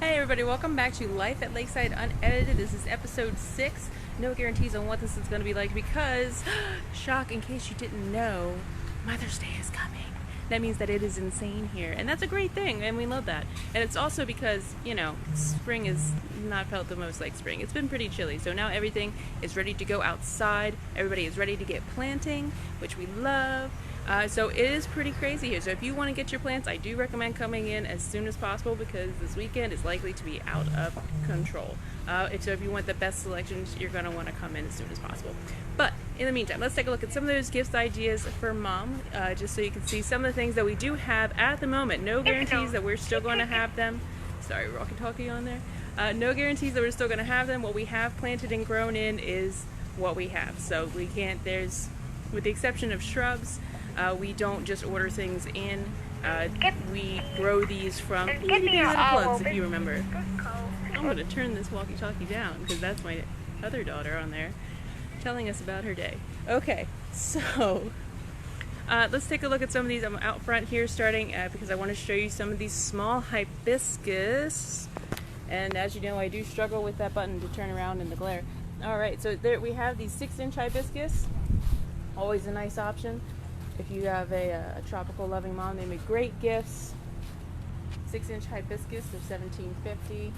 Hey everybody, welcome back to Life at Lakeside Unedited. This is episode 6. No guarantees on what this is going to be like because, shock, in case you didn't know, Mother's Day is coming. That means that it is insane here, and that's a great thing, and we love that. And it's also because, spring is not felt the most like spring. It's been pretty chilly, so now everything is ready to go outside. Everybody is ready to get planting, which we love. So it is pretty crazy here. So if you want to get your plants, I do recommend coming in as soon as possible because this weekend is likely to be out of control. So if you want the best selections, you're going to want to come in as soon as possible. But in the meantime, let's take a look at some of those gift ideas for Mom, just so you can see some of the things that we do have at the moment. No guarantees that we're still going to have them. Sorry, walkie-talkie on there. No guarantees that we're still going to have them. What we have planted and grown in is what we have. So we can't, with the exception of shrubs, we don't just order things in. We grow these from little plugs, if you remember. I'm going to turn this walkie-talkie down because that's my other daughter on there telling us about her day. Okay, so let's take a look at some of these. I'm out front here starting because I want to show you some of these small hibiscus. And as you know, I do struggle with that button to turn around in the glare. Alright, so there we have these 6-inch hibiscus. Always a nice option. If you have a tropical loving mom, they make great gifts. 6-inch hibiscus, they're $17.50.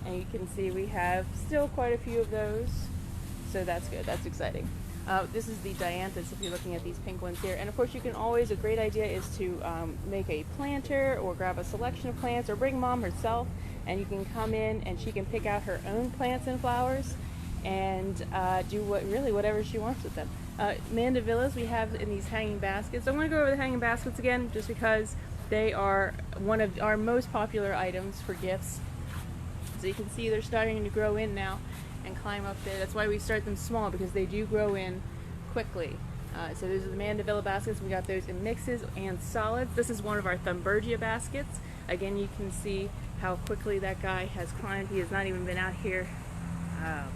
And you can see we have still quite a few of those. So that's good, that's exciting. This is the dianthus if you're looking at these pink ones here. And of course you can always, a great idea is to make a planter or grab a selection of plants or bring Mom herself and you can come in and she can pick out her own plants and flowers and do whatever she wants with them. Mandavillas we have in these hanging baskets. I'm going to go over the hanging baskets again just because they are one of our most popular items for gifts. So you can see they're starting to grow in now and climb up there. That's why we start them small, because they do grow in quickly. So those are the mandavilla baskets. We got those in mixes and solids. This is one of our Thumbergia baskets. Again, you can see how quickly that guy has climbed. He has not even been out here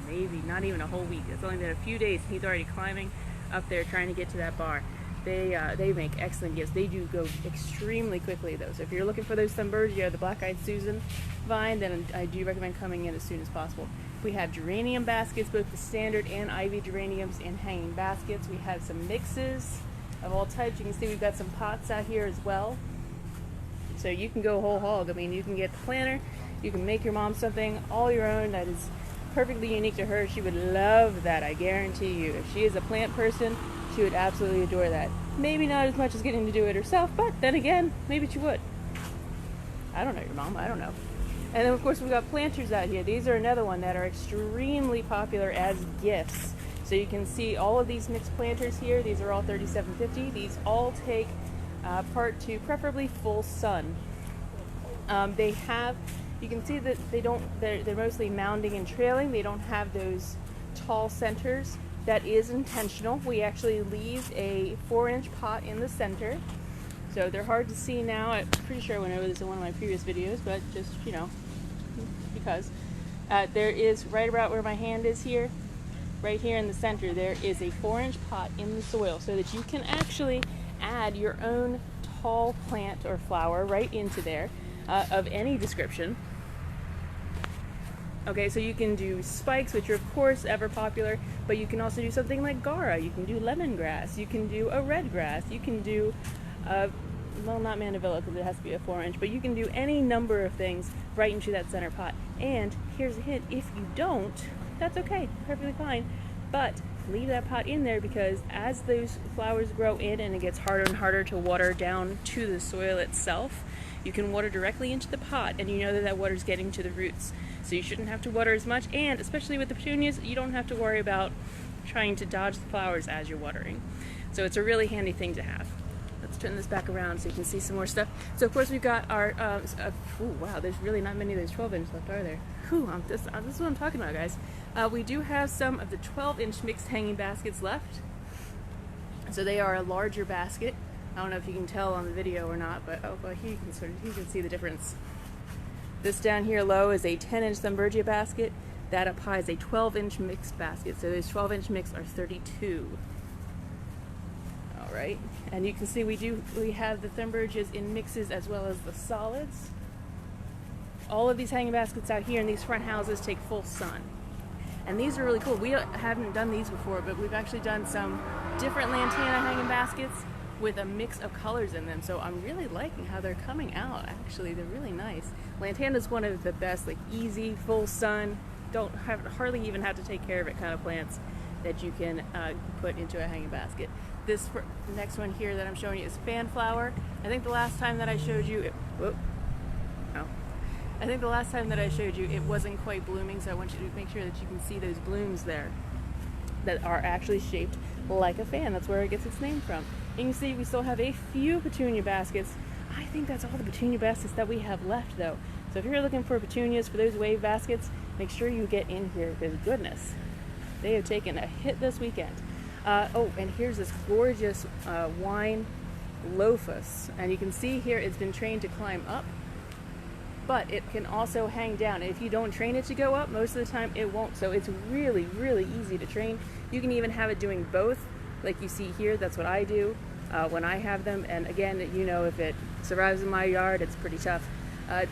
maybe not even a whole week. It's only been a few days and he's already climbing up there trying to get to that bar. They make excellent gifts. They do go extremely quickly though. So if you're looking for those Thumbergia, the black-eyed Susan vine, then I do recommend coming in as soon as possible. We have geranium baskets, both the standard and ivy geraniums in hanging baskets. We have some mixes of all types. You can see we've got some pots out here as well. So you can go whole hog. I mean, you can get the planter, you can make your mom something all your own that is perfectly unique to her. She would love that, I guarantee you. If she is a plant person, she would absolutely adore that. Maybe not as much as getting to do it herself, but then again, maybe she would. I don't know your mom, I don't know. And then of course we've got planters out here. These are another one that are extremely popular as gifts. So you can see all of these mixed planters here. These are all $37.50. These all take part 2, preferably full sun. You can see that they're mostly mounding and trailing. They don't have those tall centers. That is intentional. We actually leave a 4-inch pot in the center. So they're hard to see now. I'm pretty sure I went over this in one of my previous videos, but just, because. There is, right about where my hand is here, right here in the center, there is a 4-inch pot in the soil so that you can actually add your own tall plant or flower right into there of any description. Okay, so you can do spikes, which are of course ever popular, but you can also do something like Gara. You can do lemongrass. You can do a red grass. You can do, well, not mandavilla because it has to be a 4-inch, but you can do any number of things right into that center pot. And here's a hint: if you don't, that's okay, perfectly fine. But leave that pot in there because as those flowers grow in and it gets harder and harder to water down to the soil itself, you can water directly into the pot and you know that water's getting to the roots. So you shouldn't have to water as much, and especially with the petunias, you don't have to worry about trying to dodge the flowers as you're watering. So it's a really handy thing to have. Let's turn this back around so you can see some more stuff. So of course we've got our, wow, there's really not many of those 12-inch left, are there? This is what I'm talking about, guys. We do have some of the 12-inch mixed hanging baskets left. So they are a larger basket. I don't know if you can tell on the video or not, but well, you can see the difference. This down here low is a 10-inch Thumbergia basket. That up high is a 12-inch mixed basket. So those 12-inch mix are $32. All right, and you can see we have the Thumbergias in mixes as well as the solids. all of these hanging baskets out here in these front houses take full sun. And these are really cool. We haven't done these before, but we've actually done some different lantana hanging baskets with a mix of colors in them. So I'm really liking how they're coming out. Actually, they're really nice. Lantana is one of the best, like easy, full sun, hardly even have to take care of it kind of plants that you can put into a hanging basket. This next one here that I'm showing you is fanflower. I think the last time that I showed you, I think the last time that I showed you, it wasn't quite blooming, so I want you to make sure that you can see those blooms there that are actually shaped like a fan. That's where it gets its name from. You can see we still have a few petunia baskets. I think that's all the petunia baskets that we have left, though. So if you're looking for petunias for those wave baskets, make sure you get in here, because goodness, they have taken a hit this weekend. Oh, and here's this gorgeous wine lophus. And you can see here it's been trained to climb up, but it can also hang down. And if you don't train it to go up, most of the time it won't. So it's really, really easy to train. You can even have it doing both, like you see here. That's what I do when I have them. And again, you know, if it survives in my yard, it's pretty tough.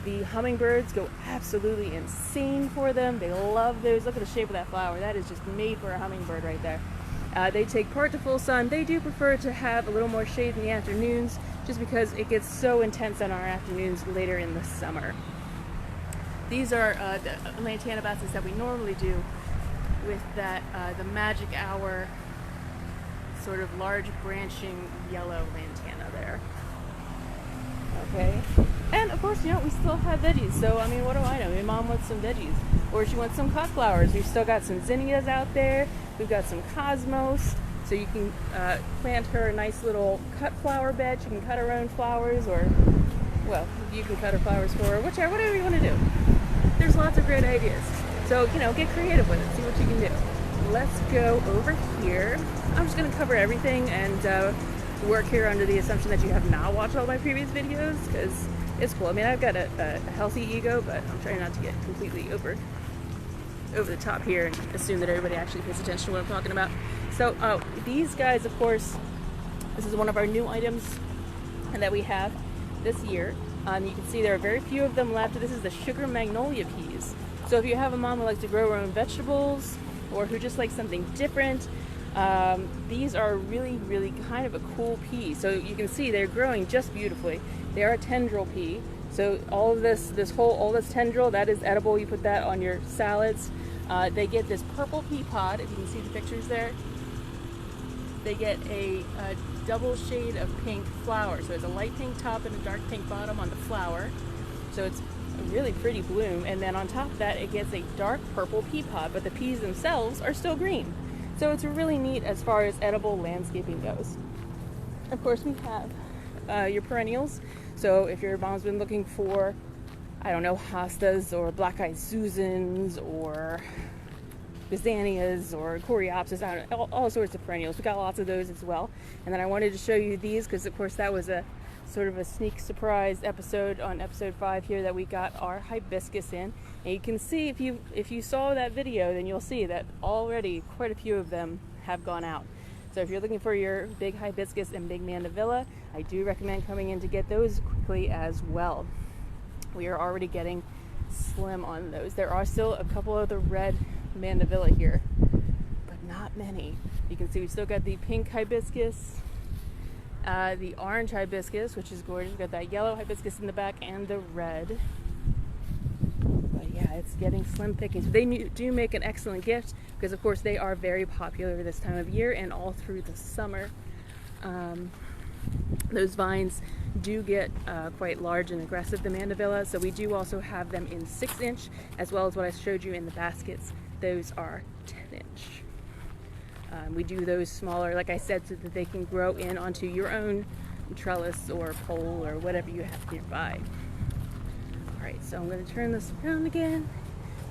The hummingbirds go absolutely insane for them. They love those. Look at the shape of that flower. That is just made for a hummingbird right there. They take part to full sun. They do prefer to have a little more shade in the afternoons, just because it gets so intense on our afternoons later in the summer. These are the lantana baskets that we normally do with that the magic hour sort of large branching yellow lantana there. Okay, and of course, you know, we still have veggies. So I mean, what do I know? My mom wants some veggies, or she wants some cut flowers. We've still got some zinnias out there. We've got some cosmos. So you can plant her a nice little cut flower bed. She can cut her own flowers, or, well, you can cut her flowers for her, whatever you want to do. There's lots of great ideas. So, you know, get creative with it. See what you can do. Let's go over here. I'm just going to cover everything and work here under the assumption that you have not watched all my previous videos, because it's cool. I mean, I've got a healthy ego, but I'm trying not to get completely over the top here and assume that everybody actually pays attention to what I'm talking about. So these guys, of course, this is one of our new items that we have this year. You can see there are very few of them left. This is the sugar magnolia peas. So if you have a mom who likes to grow her own vegetables, or who just likes something different, these are really, really kind of a cool pea. So you can see they're growing just beautifully. They are a tendril pea. So all of this all this tendril, that is edible. You put that on your salads. They get this purple pea pod, if you can see the pictures there. They get a double shade of pink flower. So it's a light pink top and a dark pink bottom on the flower. So it's a really pretty bloom. And then on top of that, it gets a dark purple pea pod, but the peas themselves are still green. So it's really neat as far as edible landscaping goes. Of course, we have your perennials. So if your mom's been looking for, I don't know, hostas or black-eyed Susans or Bizanias or Coreopsis, I don't know, all sorts of perennials. We got lots of those as well. And then I wanted to show you these because, of course, that was a sort of a sneak surprise episode on episode 5 here that we got our hibiscus in. And you can see, if you saw that video, then you'll see that already quite a few of them have gone out. So if you're looking for your big hibiscus and big mandevilla, I do recommend coming in to get those quickly as well. We are already getting slim on those. There are still a couple of the red mandevilla here, but not many. You can see we still got the pink hibiscus, the orange hibiscus, which is gorgeous. We've got that yellow hibiscus in the back and the red. But yeah, it's getting slim pickings. They do make an excellent gift because, of course, they are very popular this time of year and all through the summer. Those vines do get quite large and aggressive, the mandevilla, so we do also have them in 6-inch, as well as what I showed you in the baskets. Those are 10-inch. We do those smaller, like I said, so that they can grow in onto your own trellis or pole or whatever you have nearby. Alright, so I'm going to turn this around again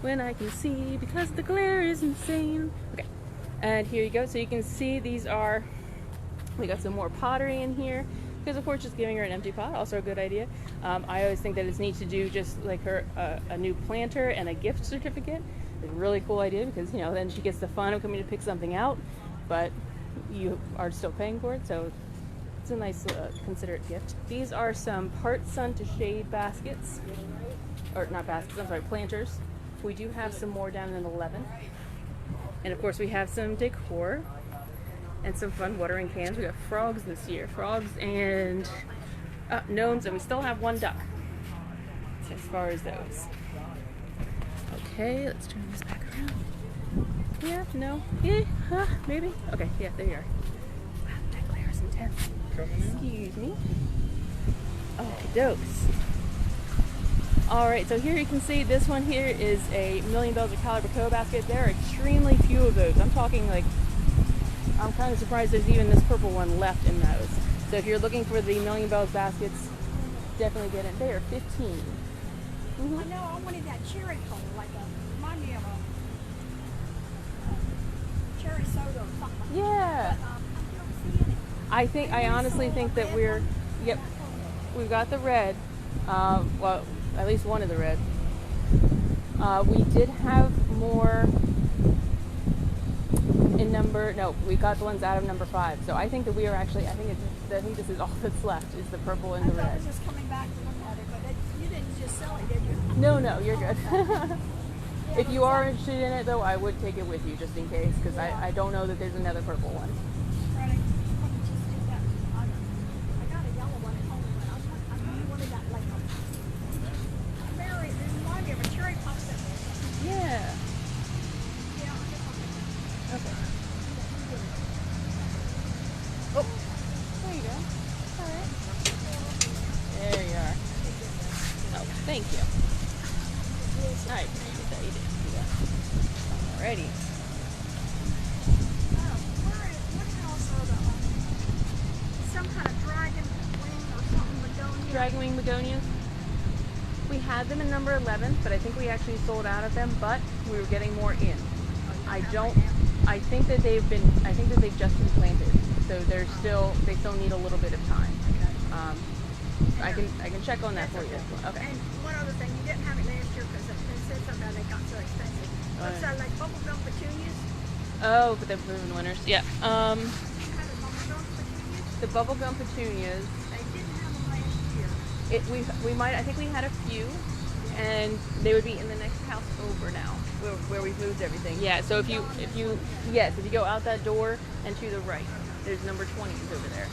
when I can see, because the glare is insane. Okay, and here you go. So you can see these are, we got some more pottery in here, because of course just giving her an empty pot, also a good idea. I always think that it's neat to do just like her a new planter and a gift certificate. It's a really cool idea because, you know, then she gets the fun of coming to pick something out, but you are still paying for it, so it's a nice considerate gift. These are some part sun to shade baskets. or not baskets, I'm sorry, planters. We do have some more down in 11. And of course we have some decor and some fun watering cans. We got frogs this year. Frogs and gnomes, and we still have one duck as far as those. Okay, let's turn this back around. Yeah, no, yeah, maybe. Okay, yeah, there you are. Wow, that glare is intense. Excuse me. Okie dokes. Alright, so here you can see this one here is a Million Bells or Calibraco basket. There are extremely few of those. I'm talking like, I'm kind of surprised there's even this purple one left in those. So if you're looking for the Million Bells baskets, definitely get it. They are 15. I know, I wanted that cherry color, like remind me of a cherry soda or something. Yeah. But I don't see any. I honestly think that we're, yep, we've got the red. Well, at least one of the red. We did have more in we got the ones out of number 5. So I think that we are actually, I think this is all that's left is the purple and the red. I was just coming back to look at it, but you didn't just sell it, did you? No, you're good. If you are interested in it though, I would take it with you just in case, because I don't know that there's another purple one. Right, I just do that. I got a yellow one at home, but I wanted that like a berry, it reminded me of a cherry popsicle. Yeah. Yeah, I just want to. Okay. Oh, there you go. All right. There you are. Oh, thank you. I appreciate that you did do that. Alrighty. What else are the some kind of dragon wing or something begonia? Dragon wing begonias. We had them in number 11, but I think we actually sold out of them, but we were getting more in. I think that they've just been planted, so they still need a little bit of time. I can check on that for you. Okay. And one other thing, you didn't have it last year because they said something about it got so expensive. Looks like bubblegum petunias. Oh, but they're moving winners. Yeah. Kind of bubblegum petunias. The bubblegum petunias. They didn't have them last year. We might. I think we had a few, and they would be in the next house over now, where we've moved everything. Yeah. So if you go out that door and to the right, there's number 20s over there.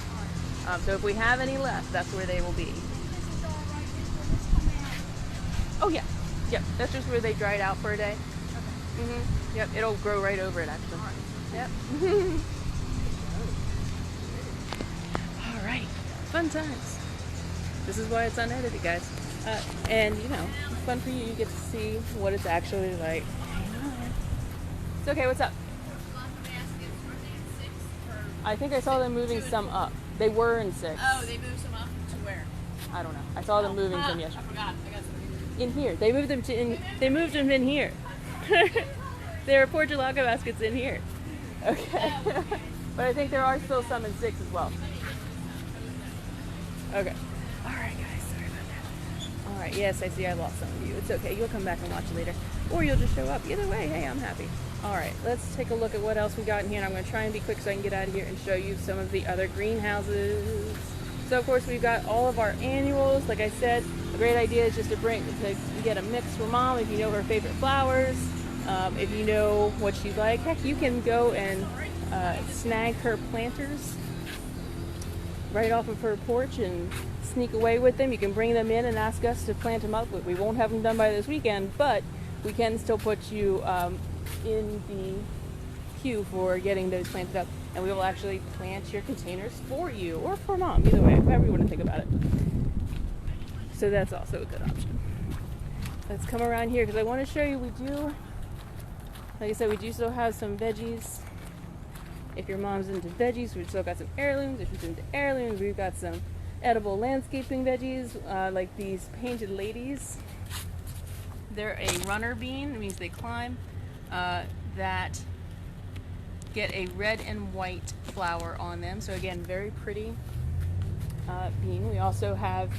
So if we have any left, that's where they will be. This is all right. Will this come out? Oh yeah. Yep. That's just where they dried out for a day. Okay. Yep. It'll grow right over it actually. All right. Yep. All right. Fun times. This is why it's unedited, guys. And you know, it's fun for you. You get to see what it's actually like. It's okay. What's up? I think I saw them moving some up. They were in 6. Oh, they moved some up to where? I don't know. I saw them moving some yesterday. I forgot. I got some. In here. They moved them They moved them in here. There are portulaca baskets in here. Okay. But I think there are still some in 6 as well. Okay. All right, guys. Sorry about that. All right. Yes, I see. I lost some of you. It's okay. You'll come back and watch later, or you'll just show up. Either way, hey, I'm happy. All right, let's take a look at what else we got in here. And I'm going to try and be quick so I can get out of here and show you some of the other greenhouses. So, of course, we've got all of our annuals. Like I said, a great idea is just to get a mix for Mom if you know her favorite flowers. If you know what she'd like. Heck, you can go and snag her planters right off of her porch and sneak away with them. You can bring them in and ask us to plant them up. We won't have them done by this weekend, but we can still put you in the queue for getting those planted up, and we will actually plant your containers for you or for Mom, either way, however you want to think about it. So that's also a good option. Let's come around here because I want to show you, like I said, we do still have some veggies. If your mom's into veggies, we've still got some heirlooms. If she's into heirlooms, we've got some edible landscaping veggies, like these painted ladies. They're a runner bean. It means they climb. That get a red and white flower on them. So again, very pretty bean. We also have,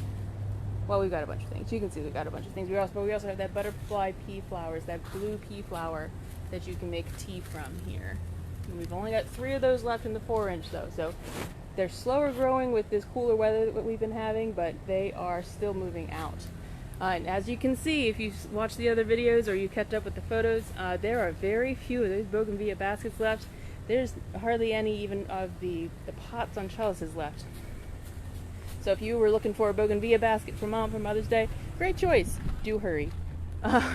well, we've got a bunch of things. You can see we've got a bunch of things. We also have that butterfly pea flowers, that blue pea flower that you can make tea from here. And we've only got 3 of those left in the 4-inch though. So they're slower growing with this cooler weather that we've been having, but they are still moving out. And as you can see, if you watch the other videos or you kept up with the photos, there are very few of those bougainvillea baskets left. There's hardly any even of the pots on trellises left. So if you were looking for a bougainvillea basket for Mom for Mother's Day, great choice. Do hurry,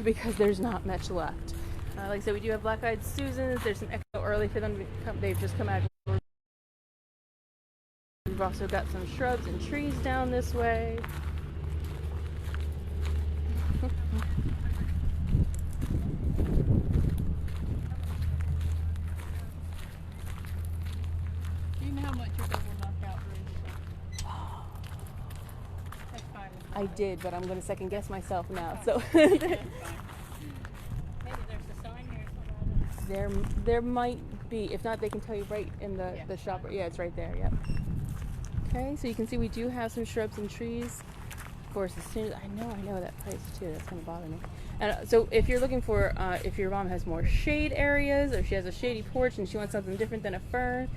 because there's not much left. Like I said, we do have black-eyed Susans. There's some extra early for them to come. They've just come out. We've also got some shrubs and trees down this way. Do you know how much your double knockout is? That's fine. I did, but I'm going to second guess myself now. So Maybe there's a sign there somewhere. there might be. If not, they can tell you right in the shop. Yeah, it's right there. Yep. Okay, so you can see we do have some shrubs and trees. Of course, as soon as I know that price too. That's going to bother me. And so if you're looking for, if your mom has more shade areas, or she has a shady porch and she wants something different than a fern,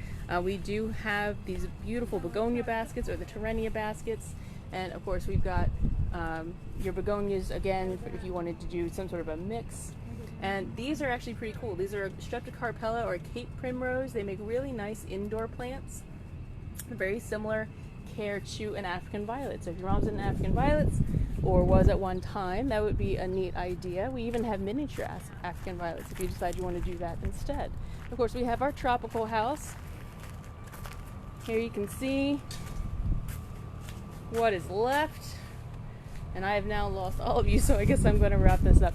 we do have these beautiful begonia baskets or the Terenia baskets. And of course, we've got your begonias again if you wanted to do some sort of a mix. And these are actually pretty cool. These are Streptocarpella or Cape Primrose. They make really nice indoor plants. Very similar care to an African violet. So if your mom's in African violets, or was at one time, that would be a neat idea. We even have miniature African violets if you decide you want to do that instead. Of course, we have our tropical house. Here you can see what is left. And I have now lost all of you, so I guess I'm going to wrap this up.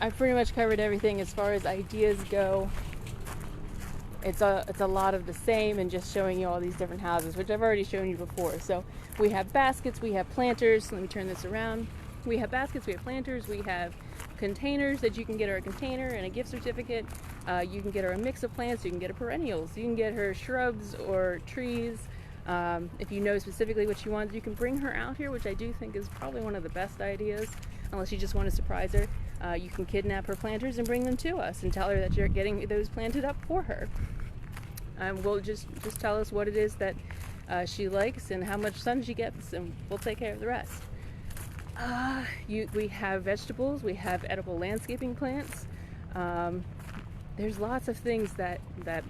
I've pretty much covered everything as far as ideas go. It's a lot of the same, and just showing you all these different houses, which I've already shown you before. So we have baskets, we have planters. Let me turn this around. We have baskets, we have planters, we have containers that you can get her a container and a gift certificate. You can get her a mix of plants, you can get her perennials, you can get her shrubs or trees. If you know specifically what she wants, you can bring her out here, which I do think is probably one of the best ideas, unless you just want to surprise her. You can kidnap her planters and bring them to us and tell her that you're getting those planted up for her. We'll just tell us what it is that she likes and how much sun she gets, and we'll take care of the rest. We have vegetables, we have edible landscaping plants. There's lots of things that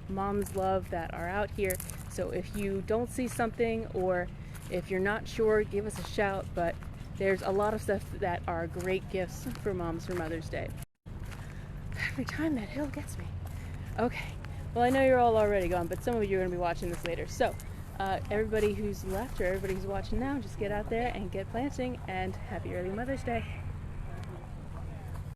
moms love that are out here. So if you don't see something, or if you're not sure, give us a shout. But there's a lot of stuff that are great gifts for moms for Mother's Day. Every time that hill gets me. Okay, well, I know you're all already gone, but some of you are going to be watching this later. So everybody who's left, or everybody who's watching now, just get out there and get planting, and happy early Mother's Day.